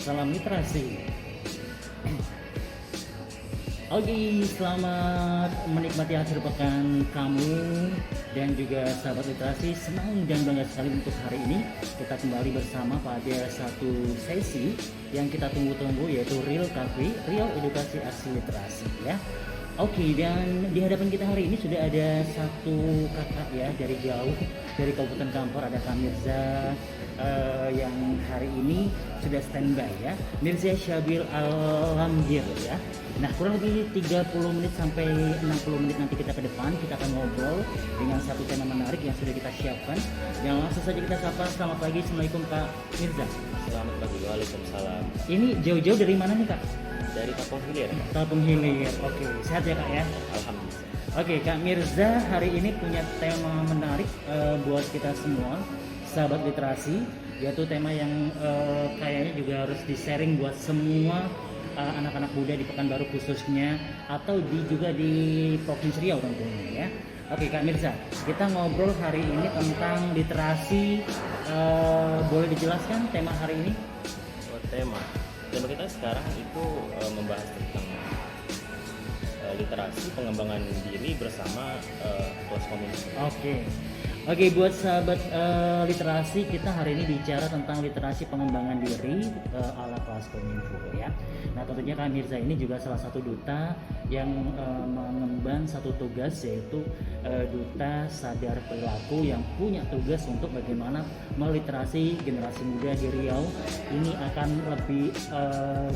salam literasi. Oke, selamat menikmati akhir pekan kamu dan juga sahabat literasi. Senang dan bangga sekali untuk hari ini kita kembali bersama pada satu sesi yang kita tunggu-tunggu, yaitu Real Cafe, Real Edukasi Aksi Literasi ya. Oke, dan di hadapan kita hari ini sudah ada satu kakak ya dari jauh, dari Kabupaten Kampar, ada Kak Mirza yang hari ini sudah standby ya, Mirza Syabil Alamgir ya. Nah, kurang lebih 30 menit sampai 60 menit nanti kita ke depan, kita akan ngobrol dengan satu tema menarik yang sudah kita siapkan. Dan langsung saja kita sapa. Selamat pagi, Assalamualaikum Kak Mirza. Selamat pagi, waalaikumsalam. Ini jauh-jauh dari mana nih Kak? Dari Kampung Hilir. Kampung Hilir. Oke, sehat ya Kak ya? Alhamdulillah. Oke, Kak Mirza hari ini punya tema menarik buat kita semua, sahabat literasi, yaitu tema yang kayaknya juga harus di-sharing buat semua anak-anak muda di Pekanbaru khususnya, atau juga di Provinsi Riau tentunya ya. Oke Kak Mirza, kita ngobrol hari ini tentang literasi. Boleh dijelaskan tema hari ini? Tema kita sekarang itu membahas tentang literasi, pengembangan diri bersama kelas komunitas. Oke, buat sahabat literasi, kita hari ini bicara tentang literasi pengembangan diri ala kelas kominfo ya. Nah, tentunya Kak Mirza ini juga salah satu duta yang mengemban satu tugas, yaitu duta sadar perilaku, yang punya tugas untuk bagaimana meliterasi generasi muda di Riau ini akan lebih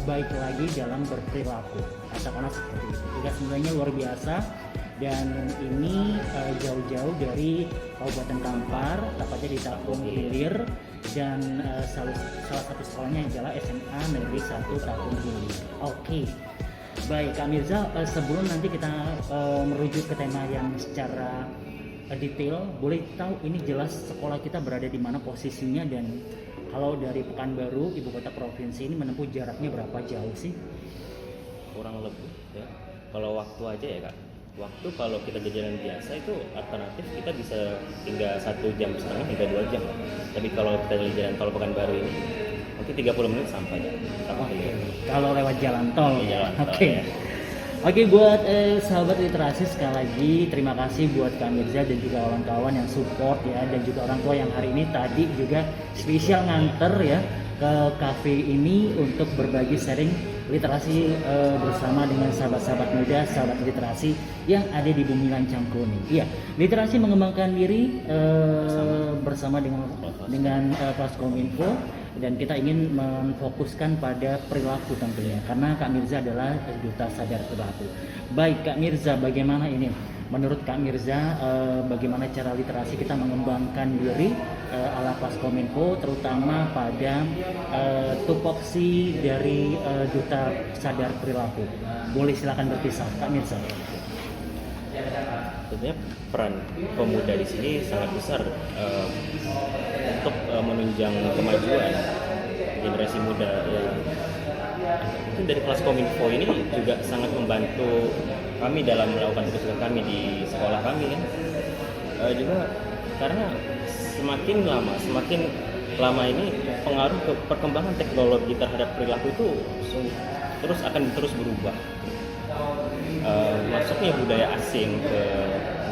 baik lagi dalam berperilaku. Katakanlah seperti itu. Tugas sebenarnya luar biasa. Dan ini jauh-jauh dari Kabupaten Kampar, tepatnya di Kampung Hilir, dan salah satu sekolahnya adalah SMA Negeri 1 Kampung Hilir. Oke, baik Kak Mirza, sebelum nanti kita merujuk ke tema yang secara detail, boleh tahu ini jelas sekolah kita berada di mana posisinya, dan kalau dari Pekanbaru, ibu kota provinsi ini, menempuh jaraknya berapa jauh sih? Kurang lebih ya. Kalau waktu aja ya Kak. Waktu kalau kita jalan biasa itu alternatif kita bisa tinggal 1,5 jam hingga 2 jam. Tapi kalau kita jalan tol Pekanbaru ini mungkin 30 menit sampai ya. Kalau lewat jalan tol. Ya, Oke. Oke, buat sahabat literasi, sekali lagi terima kasih buat Kak Mirza dan juga kawan-kawan yang support ya, dan juga orang tua yang hari ini tadi juga spesial nganter ya ke kafe ini untuk berbagi sharing literasi bersama dengan sahabat-sahabat muda, sahabat literasi yang ada di Bumi Lancang Kuning. Iya, literasi mengembangkan diri bersama dengan kelas kominfo, dan kita ingin memfokuskan pada perilaku tentunya, karena Kak Mirza adalah duta sadar perilaku. Baik Kak Mirza, bagaimana ini menurut Kak Mirza, bagaimana cara literasi kita mengembangkan diri ala kelas kominfo, terutama pada tupoksi dari duta sadar perilaku? Boleh silakan berpisah Kak Mirza. Tentunya peran pemuda di sini sangat besar untuk menunjang kemajuan generasi muda ya. Mungkin dari kelas kominfo ini juga sangat membantu kami dalam melakukan tugas kami di sekolah kami ya. Juga karena semakin lama ini pengaruh ke perkembangan teknologi terhadap perilaku itu akan terus berubah. Masuknya budaya asing ke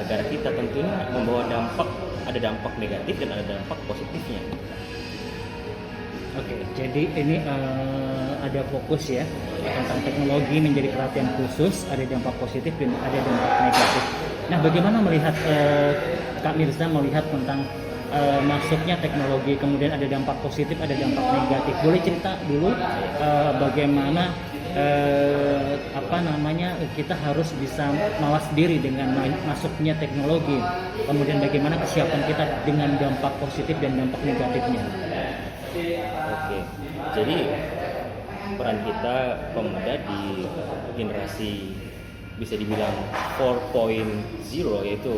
negara kita tentunya membawa ada dampak negatif dan ada dampak positifnya. Oke, jadi ini ada fokus ya tentang teknologi menjadi perhatian khusus, ada dampak positif dan ada dampak negatif. Nah, bagaimana melihat Kak Mirza melihat tentang masuknya teknologi, kemudian ada dampak positif, ada dampak negatif? Boleh cerita dulu bagaimana kita harus bisa mawas diri dengan masuknya teknologi, kemudian bagaimana kesiapan kita dengan dampak positif dan dampak negatifnya? Oke, jadi peran kita pemuda di generasi bisa dibilang 4.0, yaitu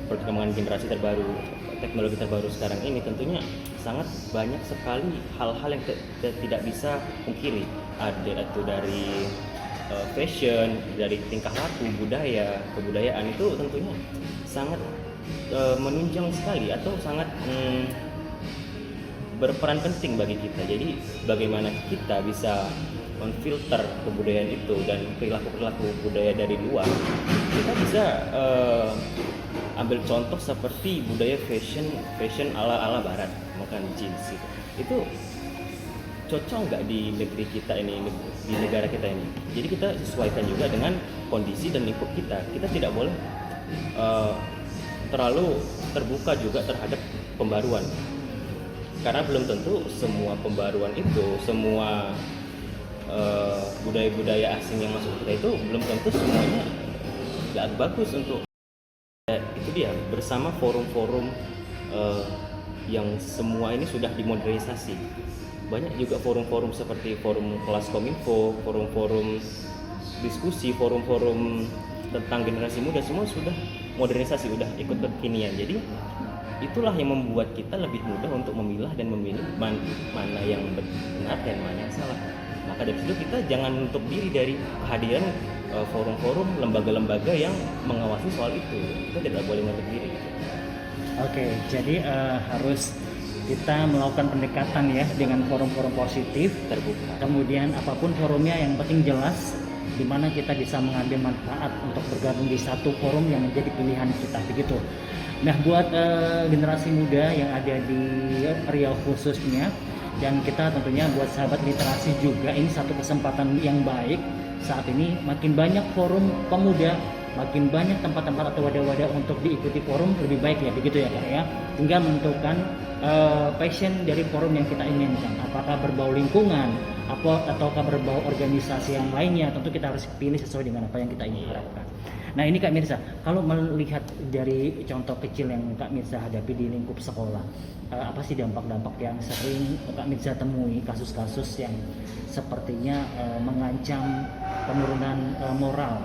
perkembangan generasi terbaru, teknologi terbaru sekarang ini, tentunya sangat banyak sekali hal-hal yang tidak bisa pungkiri. Ada itu dari fashion, dari tingkah laku, budaya, kebudayaan, itu tentunya sangat menunjang sekali atau sangat berperan penting bagi kita. Jadi bagaimana kita bisa memfilter kebudayaan itu dan perilaku budaya dari luar. Kita bisa ambil contoh seperti budaya fashion ala barat, makan jeans gitu. Itu cocok nggak di negeri kita ini, di negara kita ini. Jadi kita sesuaikan juga dengan kondisi dan lingkup kita. Kita tidak boleh terlalu terbuka juga terhadap pembaruan, karena belum tentu semua pembaruan itu, semua budaya-budaya asing yang masuk ke kita itu belum tentu semuanya nggak bagus untuk itu dia. Bersama forum-forum yang semua ini sudah dimodernisasi. Banyak juga forum-forum seperti forum kelas kominfo, forum-forum diskusi, forum-forum tentang generasi muda, semua sudah modernisasi, sudah ikut kekinian. Jadi itulah yang membuat kita lebih mudah untuk memilah dan memilih mana yang benar dan mana yang salah. Maka dari situ kita jangan menutup diri dari kehadiran forum-forum, lembaga-lembaga yang mengawasi soal itu. Kita tidak boleh menutup diri. Oke, jadi harus kita melakukan pendekatan ya dengan forum-forum positif, Terbuka. kemudian apapun forumnya yang penting jelas, di mana kita bisa mengambil manfaat untuk bergabung di satu forum yang menjadi pilihan kita, begitu. Nah, buat generasi muda yang ada di Riau khususnya, dan kita tentunya buat sahabat literasi juga, ini satu kesempatan yang baik. Saat ini makin banyak forum pemuda, makin banyak tempat-tempat atau wadah-wadah untuk diikuti forum, lebih baik ya, begitu ya Kak ya. Tinggal menentukan passion dari forum yang kita inginkan, apakah berbau lingkungan ataukah berbau organisasi yang lainnya. Tentu kita harus pilih sesuai dengan apa yang kita ingin harapkan. Nah, ini Kak Mirza, kalau melihat dari contoh kecil yang Kak Mirza hadapi di lingkup sekolah, apa sih dampak-dampak yang sering Kak Mirza temui, kasus-kasus yang sepertinya mengancam penurunan moral,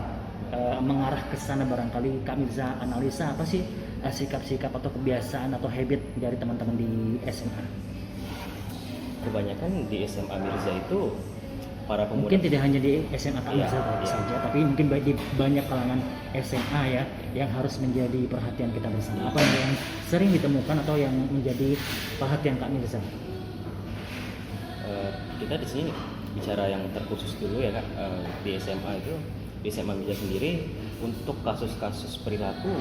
mengarah ke sana? Barangkali Kak Mirza analisa apa sih sikap-sikap atau kebiasaan atau habit dari teman-teman di SMA? Kebanyakan di SMA Mirza itu para pemuda. Mungkin tidak hanya di SMA Kak Mirza Iya. saja, tapi mungkin di banyak kalangan SMA ya yang harus menjadi perhatian kita bersama. Apa yang sering ditemukan atau yang menjadi perhatian Kak Mirza? Kita di sini bicara yang terkhusus dulu ya Kak. Di SMA itu, di SMA Mirza sendiri, untuk kasus-kasus perilaku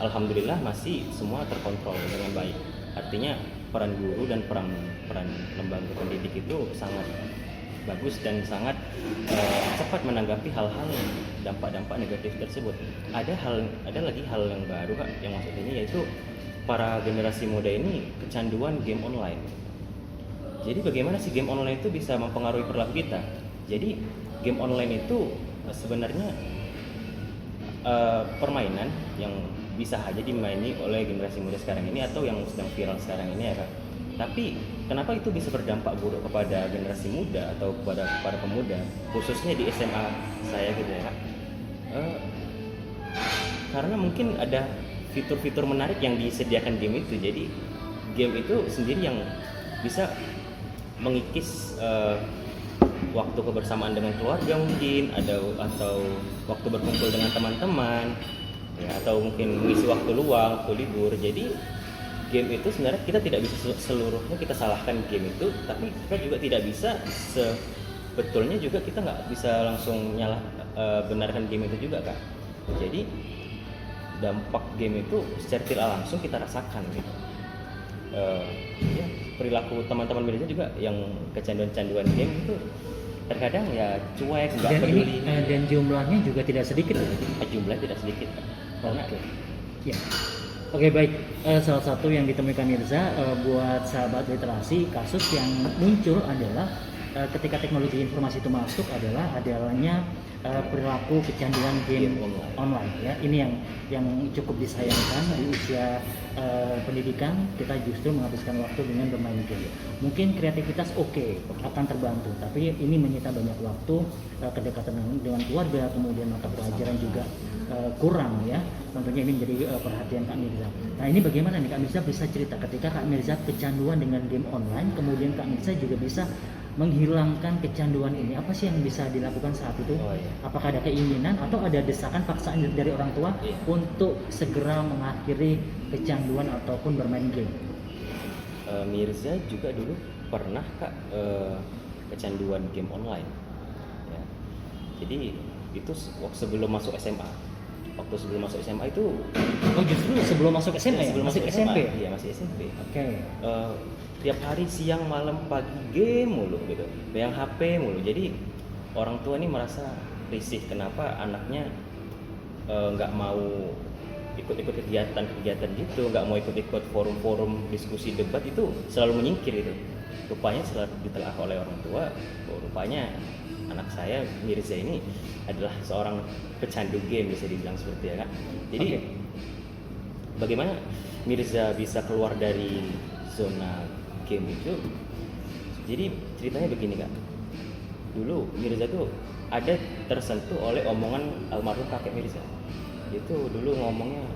alhamdulillah masih semua terkontrol dengan baik. Artinya peran guru dan peran lembaga pendidik itu sangat bagus dan sangat cepat menanggapi hal-hal dampak-dampak negatif tersebut. Ada lagi hal yang baru Kak yang masuk ini, yaitu para generasi muda ini kecanduan game online. Jadi bagaimana sih game online itu bisa mempengaruhi perilaku kita? Jadi game online itu sebenarnya permainan yang bisa aja dimaini oleh generasi muda sekarang ini atau yang sedang viral sekarang ini ya Kak. Tapi kenapa itu bisa berdampak buruk kepada generasi muda atau kepada para pemuda, khususnya di SMA saya gitu ya Kak? Karena mungkin ada fitur-fitur menarik yang disediakan game itu. Jadi game itu sendiri yang bisa mengikis waktu kebersamaan dengan keluarga mungkin, atau waktu berkumpul dengan teman-teman ya, atau mungkin mengisi waktu luang, waktu libur. Jadi game itu sebenarnya kita tidak bisa seluruhnya kita salahkan game itu, tapi kita juga tidak bisa sebetulnya juga kita nggak bisa langsung benarkan game itu juga Kak. Jadi dampak game itu secara tidak langsung kita rasakan gitu. Ya, perilaku teman-teman Mirza juga yang kecanduan-canduan game itu terkadang ya cuek, nggak peduli. Dan jumlahnya juga tidak sedikit. Jumlah tidak sedikit Kak. Oke. Ya. Oke, baik. Salah satu yang ditemukan Mirza buat sahabat literasi, kasus yang muncul adalah ketika teknologi informasi itu masuk adalah adanya perilaku kecanduan game online ya. Ini yang cukup disayangkan di usia pendidikan, kita justru menghabiskan waktu dengan bermain game. Mungkin kreativitas akan terbantu, tapi ini menyita banyak waktu, kedekatan dengan keluarga, kemudian mata pelajaran juga kurang ya. Tentunya ini menjadi perhatian Kak Mirza. Nah, ini bagaimana nih Kak Mirza bisa cerita ketika Kak Mirza kecanduan dengan game online, kemudian Kak Mirza juga bisa menghilangkan kecanduan ini. Apa sih yang bisa dilakukan saat itu? Apakah ada keinginan atau ada desakan paksaan dari orang tua untuk segera mengakhiri kecanduan ataupun bermain game? Mirza juga dulu pernah Kak kecanduan game online. Ya. Jadi itu sebelum masuk SMA. Waktu sebelum masuk SMA itu Oh justru sebelum masuk SMA ya? sebelum Masih masuk SMP? SMA, iya masih SMP. Oke. Tiap hari siang malam pagi game mulu gitu, pegang HP mulu. Jadi orang tua ini merasa risih kenapa anaknya nggak mau ikut-ikut kegiatan gitu, nggak mau ikut-ikut forum-forum diskusi debat, itu selalu menyingkir itu. Rupanya setelah ditelaah oleh orang tua, rupanya anak saya Mirza ini adalah seorang pecandu game, bisa dibilang seperti ya Kak. Jadi bagaimana Mirza bisa keluar dari zona game itu? Jadi ceritanya begini Kak. Dulu Mirza tuh ada tersentuh oleh omongan almarhum kakek Mirza. Itu dulu ngomongnya,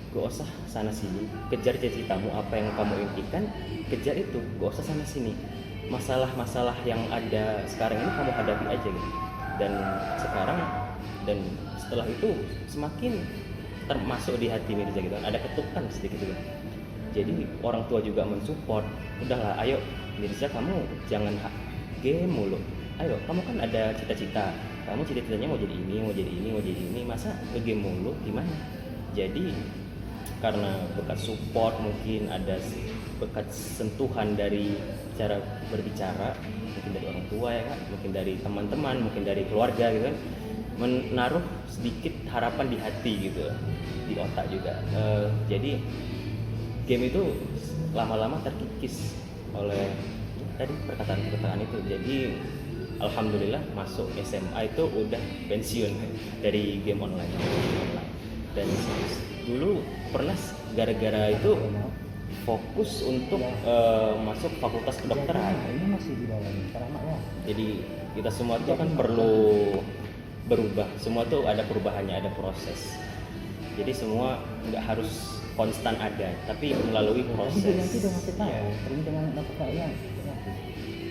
gak usah sana sini, kejar cita-citamu, apa yang kamu impikan, kejar itu, gak usah sana sini. Masalah-masalah yang ada sekarang ini kamu hadapi aja gitu. Dan sekarang dan setelah itu semakin termasuk di hati Mirza gitu, ada ketukan sedikit gitu. Jadi orang tua juga mensupport, udahlah ayo Mirza, kamu jangan game mulu, ayo kamu kan ada cita-cita, kamu cita-citanya mau jadi ini, mau jadi ini, mau jadi ini, masa game mulu gimana? Jadi karena berkat support, mungkin ada berkat sentuhan dari cara berbicara, mungkin dari orang tua ya Kak, mungkin dari teman-teman, mungkin dari keluarga gitu kan, menaruh sedikit harapan di hati gitu, di otak juga. Jadi game itu lama-lama terkikis oleh tadi perkataan itu. Jadi alhamdulillah masuk SMA itu udah pensiun dari game online. Dan dulu pernah gara-gara itu fokus untuk masuk fakultas kedokteran. Ini masih di bawah ya. Jadi kita semua itu kan perlu berubah, semua tuh ada perubahannya, ada proses. Jadi semua nggak harus konstan ada, tapi melalui proses. Nanti udah ngasih tahu, ini dengan apa ya?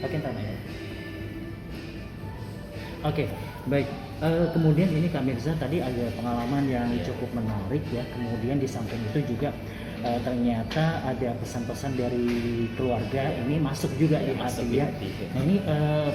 Makin tanah ya. Oke, baik. Kemudian ini Kak Mirza tadi ada pengalaman yang cukup menarik ya. Kemudian di samping itu juga ternyata ada pesan-pesan dari keluarga ini masuk juga di hati ya. Nah ini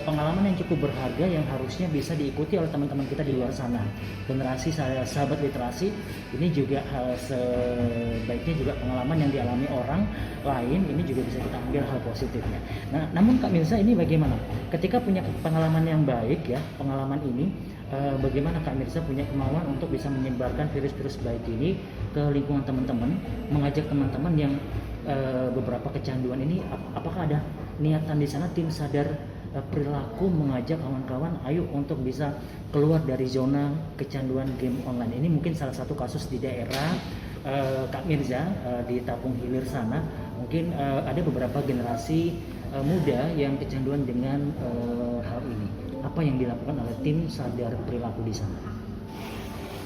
pengalaman yang cukup berharga yang harusnya bisa diikuti oleh teman-teman kita di luar sana. Generasi sahabat literasi ini juga sebaiknya juga pengalaman yang dialami orang lain ini juga bisa kita ambil hal positifnya. Nah namun Kak Mirza ini bagaimana? Ketika punya pengalaman yang baik ya, pengalaman ini bagaimana Kak Mirza punya kemauan untuk bisa menyebarkan virus-virus baik ini ke lingkungan teman-teman, mengajak teman-teman yang beberapa kecanduan ini, apakah ada niatan di sana tim sadar perilaku mengajak kawan-kawan ayo untuk bisa keluar dari zona kecanduan game online ini? Mungkin salah satu kasus di daerah Kak Mirza di Tapung Hilir sana, mungkin ada beberapa generasi muda yang kecanduan dengan hal ini. Apa yang dilakukan oleh tim sadar perilaku di sana?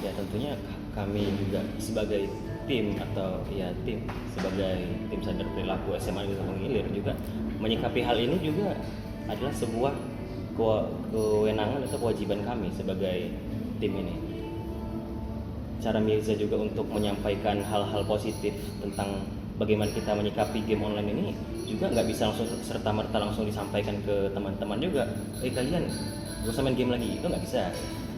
Ya tentunya kami juga sebagai tim atau ya tim sebagai tim sadar perilaku SMA di Tapung Hilir juga menyikapi hal ini juga adalah sebuah kewenangan atau kewajiban kami sebagai tim ini. Cara Mirza juga untuk menyampaikan hal-hal positif tentang bagaimana kita menyikapi game online ini juga nggak bisa langsung serta-merta langsung disampaikan ke teman-teman juga. Kalian gak usah main game lagi, itu nggak bisa.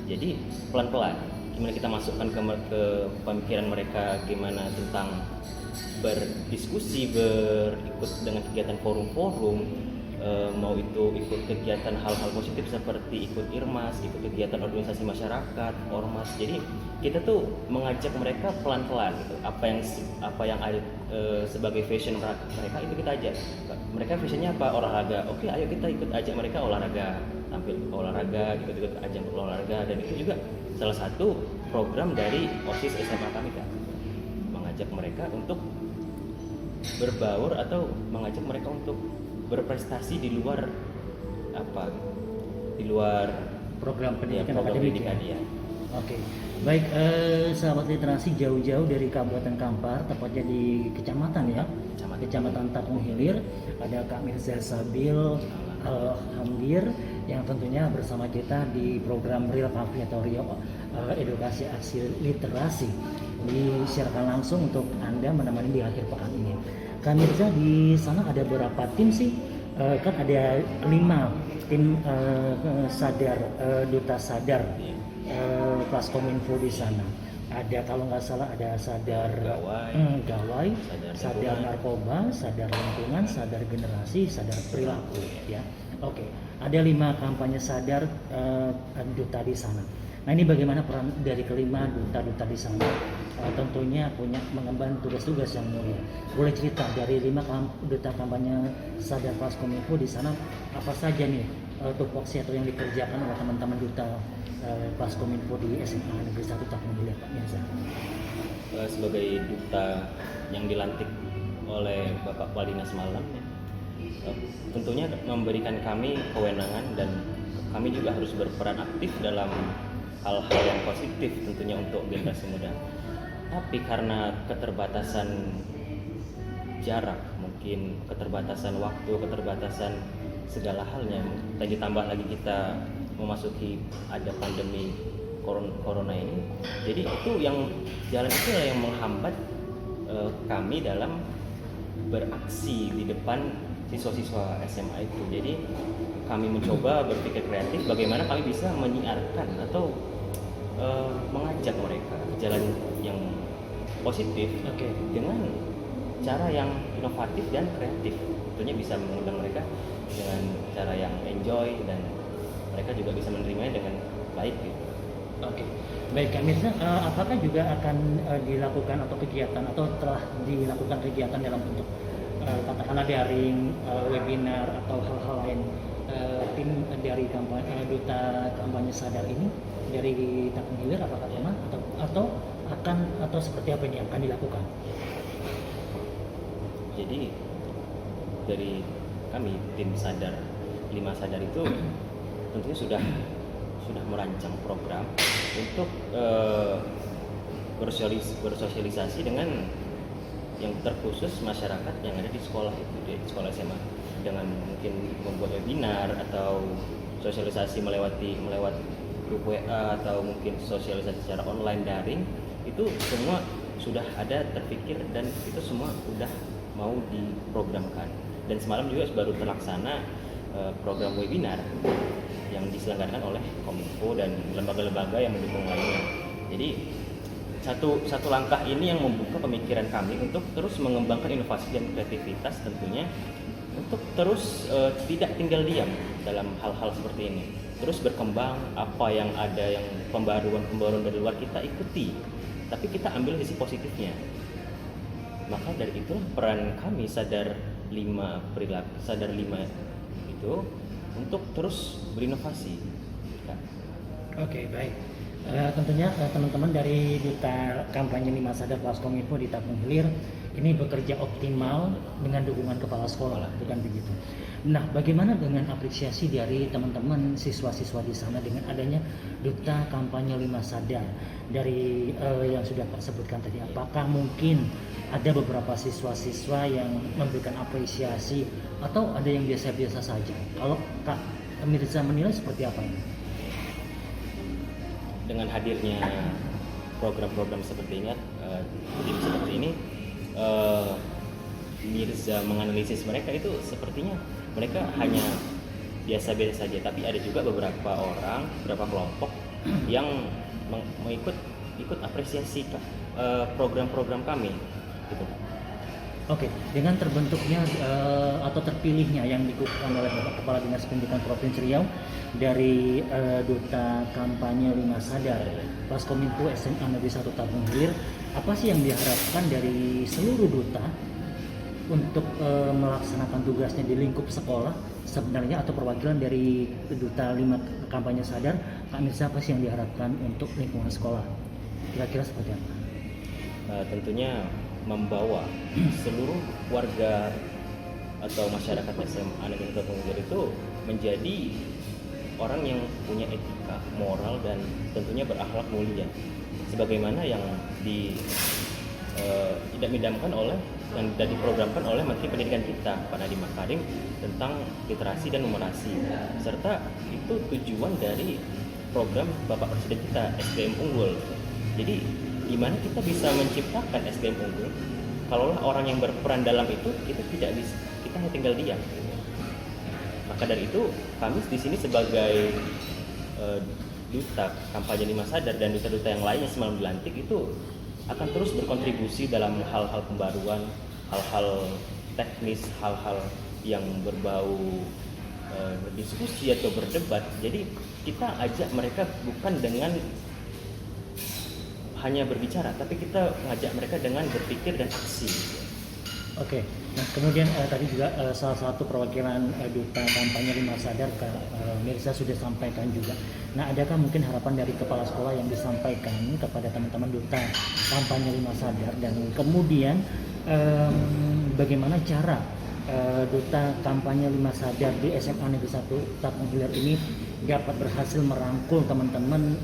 Jadi pelan-pelan gimana kita masukkan ke pemikiran mereka, gimana tentang berdiskusi, berikut dengan kegiatan forum-forum, mau itu ikut kegiatan hal-hal positif seperti ikut IRMAS, ikut kegiatan organisasi masyarakat, ormas. Jadi kita tuh mengajak mereka pelan-pelan gitu. Apa yang ada sebagai fashion mereka itu kita ajak. Mereka fashionnya apa? Olahraga. Oke, ayo kita ikut ajak mereka olahraga, tampil olahraga, ikut ajang olahraga. Dan itu juga salah satu program dari OSIS SMA kami kan, mengajak mereka untuk berbaur atau mengajak mereka untuk berprestasi di luar di luar program pendidikan program akademik pendidikan ya. Oke, baik sahabat literasi jauh-jauh dari Kabupaten Kampar, tepatnya di kecamatan ya, Kecamatan Tapung Hilir, ada Kak Mirza Sabil Alhamdir yang tentunya bersama kita di program Real Papi atau Rio Edukasi Aksi Literasi disiarkan langsung untuk Anda menemani di akhir pekan ini. Kak Mirza, di sana ada berapa tim sih? Kan ada 5 tim sadar, duta sadar kelas kominfo di sana. Ada kalau nggak salah ada sadar gawai, sadar narkoba, sadar lingkungan, sadar generasi, sadar perilaku, ya. Oke, ada 5 kampanye sadar duta di sana. Nah, ini bagaimana peran dari kelima duta-duta di sana? Tentunya punya mengemban tugas-tugas yang mulia. Boleh cerita dari 5 duta kampanye sadar kelas kominfo di sana apa saja nih tupoksi atau yang dikerjakan oleh teman-teman duta kelas kominfo di SMA Negeri 1 Tapung Hilir, Pak Mirza? Sebagai duta yang dilantik oleh Bapak Kepala Dinas Malang, tentunya memberikan kami kewenangan dan kami juga harus berperan aktif dalam hal-hal yang positif tentunya untuk generasi muda. Tapi karena keterbatasan jarak, mungkin keterbatasan waktu, keterbatasan segala halnya, dan ditambah lagi kita memasuki ada pandemi corona ini, jadi itu yang jalan itu yang menghambat kami dalam beraksi di depan siswa-siswa SMA itu. Jadi kami mencoba berpikir kreatif bagaimana kami bisa menyiarkan atau mengajak mereka ke jalan yang positif dengan cara yang inovatif dan kreatif. Tentunya bisa mengundang mereka dengan cara yang enjoy dan mereka juga bisa menerimanya dengan baik gitu. Oke, baik Kak Mirza, apakah juga akan dilakukan atau kegiatan atau telah dilakukan kegiatan dalam bentuk katakanlah daring, webinar atau hal-hal lain tim dari duta kampanye sadar ini dari Tapung Hilir, apakah pernah atau seperti apa ini yang akan dilakukan? Jadi dari kami tim sadar 5 sadar itu tentunya sudah merancang program untuk bersosialisasi dengan yang terkhusus masyarakat yang ada di sekolah itu, di sekolah SMA, dengan mungkin membuat webinar atau sosialisasi melewat grup WA atau mungkin sosialisasi secara online daring. Itu semua sudah ada terpikir dan itu semua sudah mau diprogramkan. Dan semalam juga baru terlaksana program webinar yang diselenggarakan oleh Kominfo dan lembaga-lembaga yang mendukung lainnya. Jadi satu langkah ini yang membuka pemikiran kami untuk terus mengembangkan inovasi dan kreativitas, tentunya untuk terus tidak tinggal diam dalam hal-hal seperti ini, terus berkembang. Apa yang ada, yang pembaruan dari luar kita ikuti, tapi kita ambil sisi positifnya. Maka dari itu peran kami sadar 5 itu untuk terus berinovasi. Oke, baik. Tentunya teman-teman dari duta kampanye 5 sadar kelas kominfo di Tapung Hilir ini bekerja optimal dengan dukungan kepala sekolah, bukan begitu? Nah, bagaimana dengan apresiasi dari teman-teman siswa-siswa di sana dengan adanya duta kampanye 5 sadar dari yang sudah Pak sebutkan tadi? Apakah mungkin ada beberapa siswa-siswa yang memberikan apresiasi atau ada yang biasa-biasa saja? Kalau Kak Mirza menilai seperti apa ini? Dengan hadirnya program-program seperti ini, Mirza menganalisis mereka itu sepertinya mereka hanya biasa-biasa saja, tapi ada juga beberapa kelompok yang ikut apresiasi program-program kami gitu. Oke, dengan terbentuknya atau terpilihnya yang dikukuhkan oleh Bapak Kepala Dinas Pendidikan Provinsi Riau dari duta kampanye 5 sadar kelas kominfo SMA Negeri 1 Tapung Hilir, apa sih yang diharapkan dari seluruh duta untuk melaksanakan tugasnya di lingkup sekolah sebenarnya, atau perwakilan dari duta 5 kampanye sadar, Kak Mirza, apa sih yang diharapkan untuk lingkungan sekolah? Kira-kira seperti apa? Tentunya membawa seluruh warga atau masyarakat SMA Negeri Tapung Hilir itu menjadi orang yang punya etika, moral, dan tentunya berakhlak mulia, sebagaimana yang tidak didamkan oleh yang sudah diprogramkan oleh Menteri Pendidikan kita, Pak Nadiem Makarim, tentang literasi dan numerasi, serta itu tujuan dari program Bapak Presiden kita, SDM Unggul. Jadi gimana kita bisa menciptakan SDM unggul kalaulah orang yang berperan dalam itu kita tidak bisa, kita hanya tinggal diam. Maka dari itu kami di sini sebagai duta kampanye Lima Sadar dan duta-duta yang lainnya semalam dilantik itu akan terus berkontribusi dalam hal-hal pembaruan, hal-hal teknis, hal-hal yang berbau berdiskusi atau berdebat. Jadi kita ajak mereka bukan dengan hanya berbicara, tapi kita mengajak mereka dengan berpikir dan aksi. Oke, nah kemudian tadi juga salah satu perwakilan duta kampanye Lima Sadar Mirza sudah sampaikan juga. Nah, adakah mungkin harapan dari kepala sekolah yang disampaikan kepada teman-teman duta kampanye Lima Sadar, dan kemudian bagaimana cara duta kampanye Lima Sadar di SMA Negeri 1 Tapung Hilir ini dapat berhasil merangkul teman-teman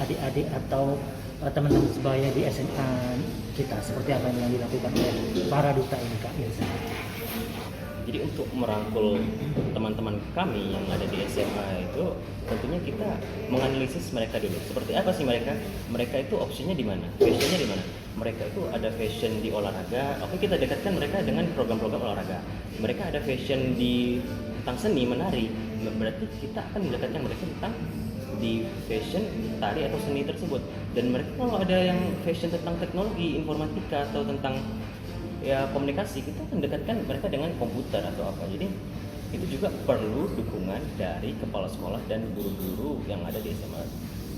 adik-adik atau teman-teman sebaya di SMA kita, seperti apa yang dilakukan oleh para duta ini, Kak Mirza? Jadi untuk merangkul teman-teman kami yang ada di SMA itu tentunya kita menganalisis mereka dulu. Seperti apa sih mereka? Mereka itu opsinya di mana? Fashionnya di mana? Mereka itu ada fashion di olahraga. Oke, kita dekatkan mereka dengan program-program olahraga. Mereka ada fashion di tentang seni, menari. Berarti kita akan mendekatkan mereka tentang di fashion, tari atau seni tersebut. Dan mereka kalau ada yang fashion tentang teknologi, informatika atau tentang ya komunikasi, kita akan dekatkan mereka dengan komputer atau apa. Jadi itu juga perlu dukungan dari kepala sekolah dan guru-guru yang ada di SMA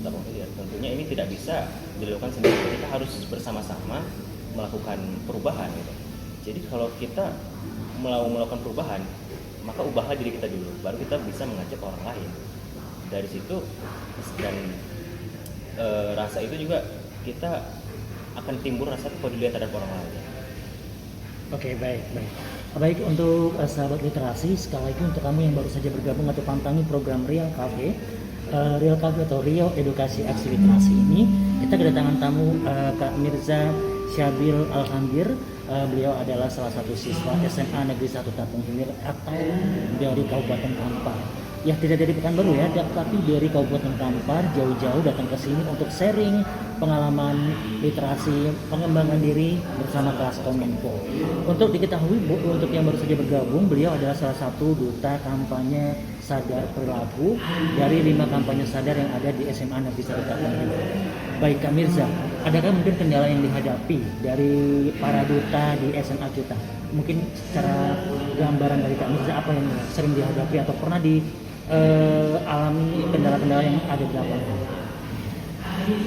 Tapung Hilir. Tentunya ini tidak bisa dilakukan sendiri, kita harus bersama-sama melakukan perubahan gitu. Jadi kalau kita mau melakukan perubahan, maka ubahlah diri kita dulu, baru kita bisa mengajak orang lain. Dari situ dan rasa itu juga kita akan timbul rasa kepedulian terhadap orang lain. Oke, baik untuk sahabat literasi, sekali lagi untuk kamu yang baru saja bergabung atau pantangin program Real Cafe atau Rio Edukasi Aksi Literasi ini, kita kedatangan tamu Kak Mirza Syabil Alhamdir. Beliau adalah salah satu siswa SMA Negeri 1 Tapung Hilir atau dari Kabupaten Kampar. Ya, tidak dari Pekanbaru ya, tapi dari Kabupaten Kampar jauh-jauh datang ke sini untuk sharing pengalaman literasi, pengembangan diri bersama kelas Kominfo. Untuk diketahui, Bu, untuk yang baru saja bergabung, beliau adalah salah satu duta kampanye sadar perilaku dari 5 kampanye sadar yang ada di SMA Negeri 1 Tapung Hilir. Baik, Kak Mirza, adakah mungkin kendala yang dihadapi dari para duta di SMA kita? Mungkin secara gambaran dari Kak Mirza, apa yang sering dihadapi atau pernah alami kendala-kendala yang ada di lapangan?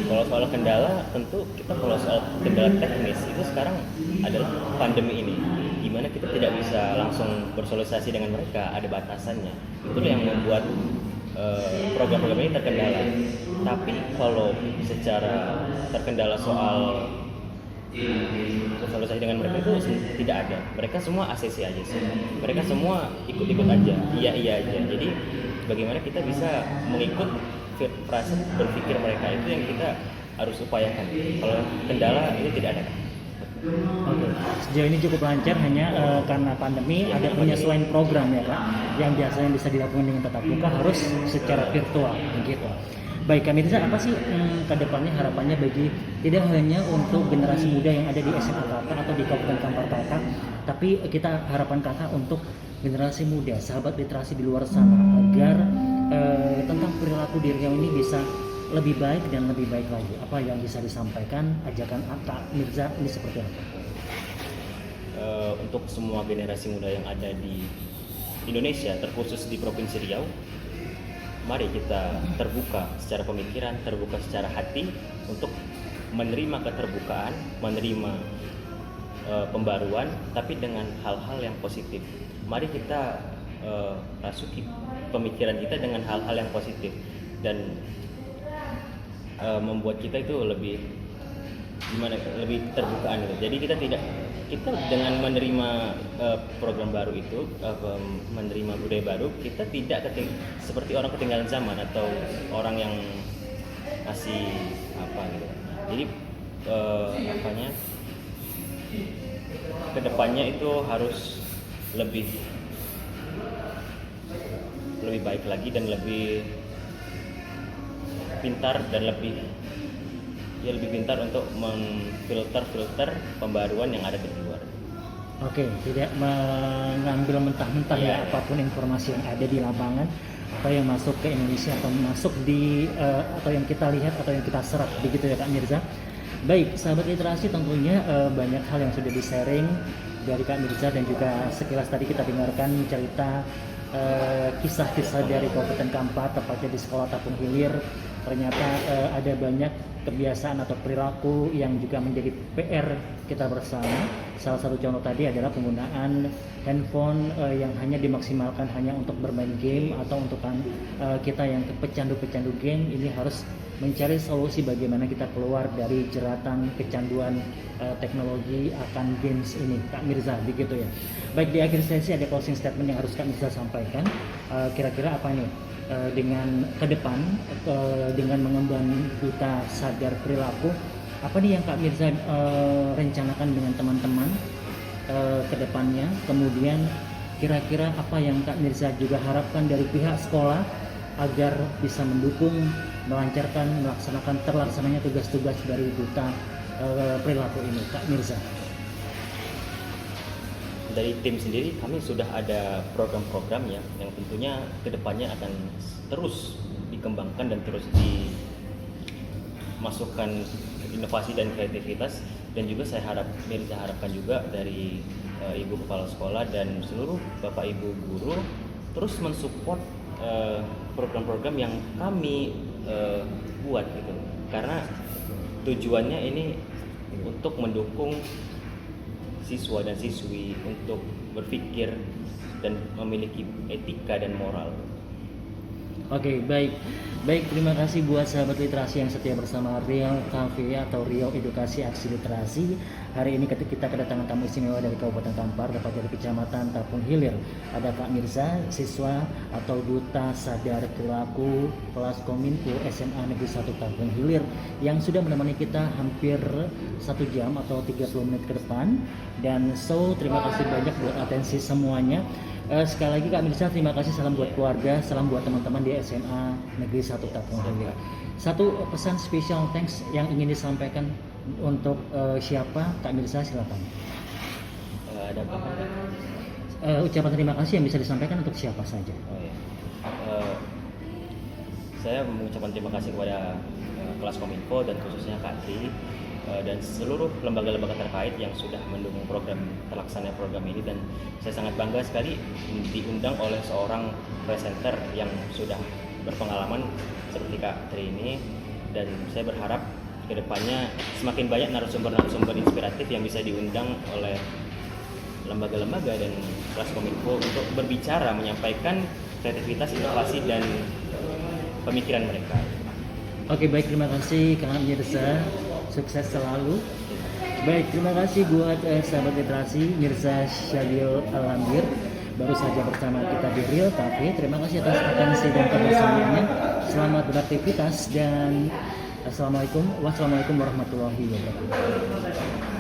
Kalau soal kendala, tentu kita kalau soal kendala teknis itu sekarang adalah pandemi ini, dimana kita tidak bisa langsung bersosialisasi dengan mereka, ada batasannya. Itu yang membuat program-program ini terkendala. Tapi kalau secara terkendala soal bersosialisasi dengan mereka itu tidak ada. Mereka semua ACC aja sih. Mereka semua ikut-ikut aja, iya aja. Jadi bagaimana kita bisa mengikut proses berpikir mereka, itu yang kita harus upayakan. Kalau kendala itu tidak ada. Oke, sejauh ini cukup lancar, hanya karena pandemi ada penyesuaian program ya Kak, yang biasanya bisa dilakukan dengan tatap muka harus secara virtual begitu. Baik, Kak Mirza, apa sih ke depannya harapannya bagi tidak hanya untuk generasi muda yang ada di SMA Kakak atau di Kabupaten Kampar Kakak, tapi kita harapan Kakak untuk generasi muda, sahabat literasi di luar sana, agar tentang perilaku diri yang ini bisa lebih baik dan lebih baik lagi. Apa yang bisa disampaikan, ajakan Kak Mirza ini seperti apa? Untuk semua generasi muda yang ada di Indonesia, terkhusus di Provinsi Riau, mari kita terbuka secara pemikiran, terbuka secara hati untuk menerima keterbukaan, menerima pembaruan, tapi dengan hal-hal yang positif. Mari kita rasuki pemikiran kita dengan hal-hal yang positif dan membuat kita itu lebih terbukaan gitu. Jadi kita dengan menerima program baru itu, menerima budaya baru, kita tidak seperti orang ketinggalan zaman atau orang yang masih apa gitu. Jadi kedepannya itu harus lebih baik lagi dan lebih pintar dan lebih pintar untuk memfilter pembaruan yang ada di luar. Oke, tidak mengambil mentah-mentah ya apapun informasi yang ada di lapangan atau yang masuk ke Indonesia atau masuk di atau yang kita lihat atau yang kita serap begitu ya Kak Mirza. Baik, sahabat literasi tentunya banyak hal yang sudah di-sharing dari Kak Mirza dan juga sekilas tadi kita dengarkan cerita kisah-kisah dari Kabupaten Kampar tepatnya di sekolah Tapung Hilir. Ternyata ada banyak kebiasaan atau perilaku yang juga menjadi PR kita bersama. Salah satu contoh tadi adalah penggunaan handphone yang hanya dimaksimalkan hanya untuk bermain game atau untuk kita yang pecandu-pecandu game ini harus mencari solusi bagaimana kita keluar dari jeratan kecanduan teknologi akan games ini, Kak Mirza, begitu ya. Baik, di akhir sesi ada closing statement yang harus Kak Mirza sampaikan. Kira-kira apa nih dengan ke depan dengan mengemban duta sadar perilaku, apa nih yang Kak Mirza rencanakan dengan teman-teman ke depannya? Kemudian kira-kira apa yang Kak Mirza juga harapkan dari pihak sekolah agar bisa mendukung, melancarkan, terlaksananya tugas-tugas dari duta perilaku ini, Kak Mirza? Dari tim sendiri kami sudah ada program-program ya yang tentunya kedepannya akan terus dikembangkan dan terus dimasukkan inovasi dan kreativitas, dan juga Mirza harapkan juga dari Ibu Kepala Sekolah dan seluruh Bapak Ibu guru terus mensupport program-program yang kami buat gitu, karena tujuannya ini untuk mendukung siswa dan siswi untuk berpikir dan memiliki etika dan moral. Oke, baik. Terima kasih buat sahabat literasi yang setia bersama Riau Cafe atau Riau Edukasi Aksi Literasi. Hari ini kita kedatangan tamu istimewa dari Kabupaten Kampar, tepatnya dari Kecamatan Tapung Hilir. Ada Kak Mirza, siswa atau duta sadar perilaku kelas Kominfo SMA Negeri 1 Tapung Hilir, yang sudah menemani kita hampir 1 jam atau 30 menit ke depan. Dan terima kasih banyak buat atensi semuanya. Sekali lagi Kak Mirza, terima kasih, salam buat keluarga, salam buat teman-teman di SMA Negeri 1 Tapung Hilir. Satu pesan spesial thanks yang ingin disampaikan untuk siapa, Kak Mirza, silakan. Ada apa? Ucapan terima kasih yang bisa disampaikan untuk siapa saja. Saya mengucapkan terima kasih kepada kelas Kominfo dan khususnya Kak Tri dan seluruh lembaga-lembaga terkait yang sudah mendukung terlaksananya program ini, dan saya sangat bangga sekali diundang oleh seorang presenter yang sudah berpengalaman seperti Kak Tri ini, dan saya berharap kedepannya semakin banyak narasumber-narasumber inspiratif yang bisa diundang oleh lembaga-lembaga dan kelas Kominfo untuk berbicara, menyampaikan kreativitas, inovasi dan pemikiran mereka. Oke, baik, terima kasih Kak Mirza. Sukses selalu. Baik, terima kasih buat sahabat literasi Mirza Syadil Alambir baru saja bersama kita di Riau Cafe. Terima kasih atas atensi dan kebersamaannya. Selamat beraktivitas dan wassalamualaikum warahmatullahi wabarakatuh.